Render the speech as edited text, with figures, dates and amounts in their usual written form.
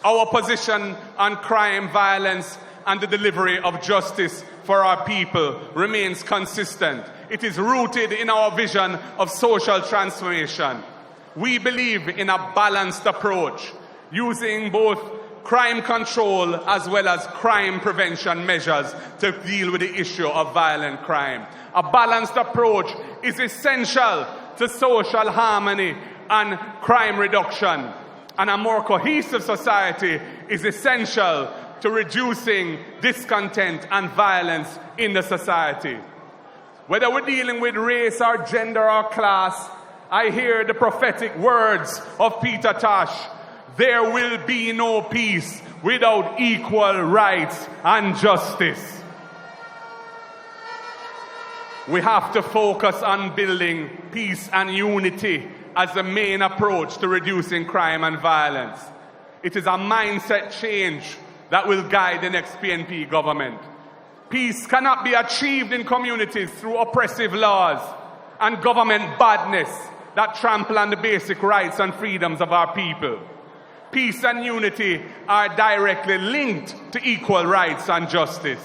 Our position on crime, violence, and the delivery of justice for our people remains consistent. It is rooted in our vision of social transformation. We believe in a balanced approach, using both crime control as well as crime prevention measures to deal with the issue of violent crime. A balanced approach is essential to social harmony and crime reduction, and a more cohesive society is essential to reducing discontent and violence in the society. Whether we're dealing with race or gender or class, I hear the prophetic words of Peter Tosh: there will be no peace without equal rights and justice. We have to focus on building peace and unity as the main approach to reducing crime and violence. It is a mindset change that will guide the next PNP government. Peace cannot be achieved in communities through oppressive laws and government badness that trample on the basic rights and freedoms of our people. Peace and unity are directly linked to equal rights and justice.